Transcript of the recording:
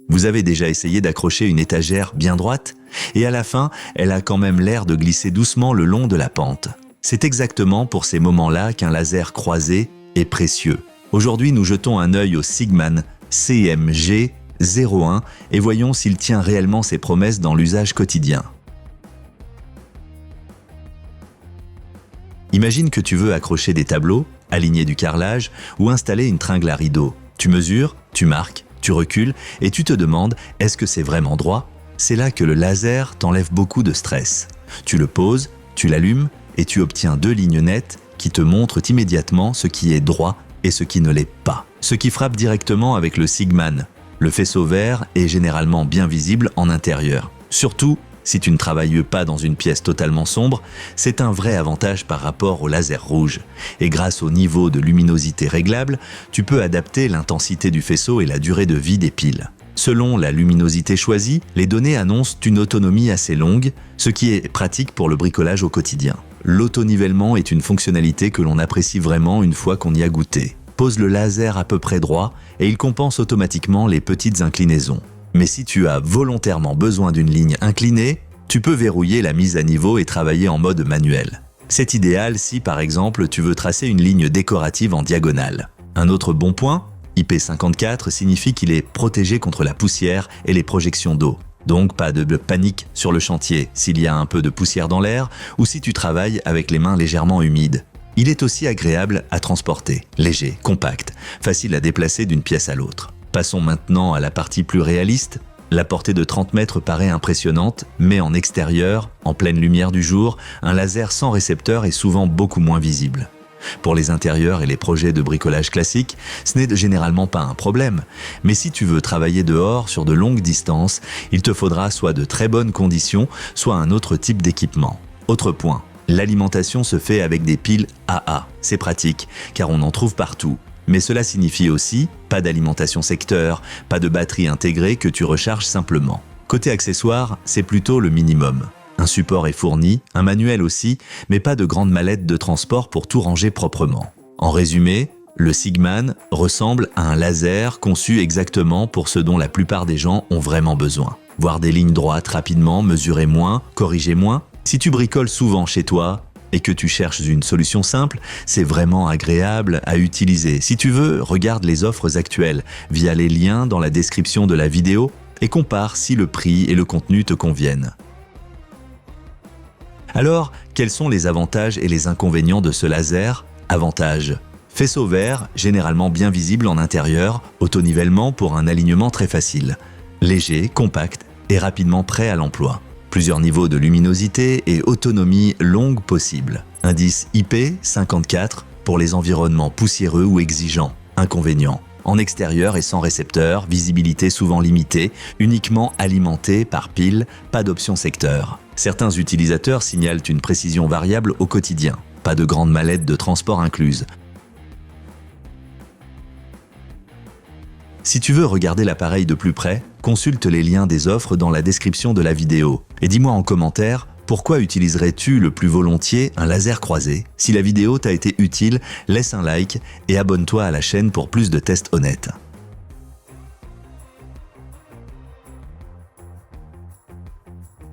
Vous avez déjà essayé d'accrocher une étagère bien droite? Et à la fin, elle a quand même l'air de glisser doucement le long de la pente. C'est exactement pour ces moments-là qu'un laser croisé est précieux. Aujourd'hui, nous jetons un œil au Sigman CMG01 et voyons s'il tient réellement ses promesses dans l'usage quotidien. Imagine que tu veux accrocher des tableaux, aligner du carrelage ou installer une tringle à rideau. Tu mesures, tu marques, tu recules et tu te demandes « est-ce que c'est vraiment droit ?» C'est là que le laser t'enlève beaucoup de stress. Tu le poses, tu l'allumes et tu obtiens 2 lignes nettes qui te montrent immédiatement ce qui est droit et ce qui ne l'est pas. Ce qui frappe directement avec le Sigman. Le faisceau vert est généralement bien visible en intérieur. Surtout, si tu ne travailles pas dans une pièce totalement sombre, c'est un vrai avantage par rapport au laser rouge. Et grâce au niveau de luminosité réglable, tu peux adapter l'intensité du faisceau et la durée de vie des piles. Selon la luminosité choisie, les données annoncent une autonomie assez longue, ce qui est pratique pour le bricolage au quotidien. L'autonivellement est une fonctionnalité que l'on apprécie vraiment une fois qu'on y a goûté. Pose le laser à peu près droit et il compense automatiquement les petites inclinaisons. Mais si tu as volontairement besoin d'une ligne inclinée, tu peux verrouiller la mise à niveau et travailler en mode manuel. C'est idéal si, par exemple, tu veux tracer une ligne décorative en diagonale. Un autre bon point, IP54 signifie qu'il est protégé contre la poussière et les projections d'eau. Donc pas de panique sur le chantier s'il y a un peu de poussière dans l'air ou si tu travailles avec les mains légèrement humides. Il est aussi agréable à transporter, léger, compact, facile à déplacer d'une pièce à l'autre. Passons maintenant à la partie plus réaliste. La portée de 30 mètres paraît impressionnante, mais en extérieur, en pleine lumière du jour, un laser sans récepteur est souvent beaucoup moins visible. Pour les intérieurs et les projets de bricolage classique, ce n'est généralement pas un problème. Mais si tu veux travailler dehors sur de longues distances, il te faudra soit de très bonnes conditions, soit un autre type d'équipement. Autre point, l'alimentation se fait avec des piles AA. C'est pratique, car on en trouve partout. Mais cela signifie aussi pas d'alimentation secteur, pas de batterie intégrée que tu recharges simplement. Côté accessoires, c'est plutôt le minimum. Un support est fourni, un manuel aussi, mais pas de grande mallette de transport pour tout ranger proprement. En résumé, le Sigman ressemble à un laser conçu exactement pour ce dont la plupart des gens ont vraiment besoin. Voir des lignes droites rapidement, mesurer moins, corriger moins. Si tu bricoles souvent chez toi et que tu cherches une solution simple, c'est vraiment agréable à utiliser. Si tu veux, regarde les offres actuelles via les liens dans la description de la vidéo et compare si le prix et le contenu te conviennent. Alors, quels sont les avantages et les inconvénients de ce laser? Avantages: faisceau vert, généralement bien visible en intérieur, autonivellement pour un alignement très facile. Léger, compact et rapidement prêt à l'emploi. Plusieurs niveaux de luminosité et autonomie longue possible. Indice IP54 pour les environnements poussiéreux ou exigeants. Inconvénients: en extérieur et sans récepteur, visibilité souvent limitée, uniquement alimenté par pile, pas d'option secteur. Certains utilisateurs signalent une précision variable au quotidien. Pas de grande mallette de transport incluse. Si tu veux regarder l'appareil de plus près, consulte les liens des offres dans la description de la vidéo. Et dis-moi en commentaire, pourquoi utiliserais-tu le plus volontiers un laser croisé? Si la vidéo t'a été utile, laisse un like et abonne-toi à la chaîne pour plus de tests honnêtes.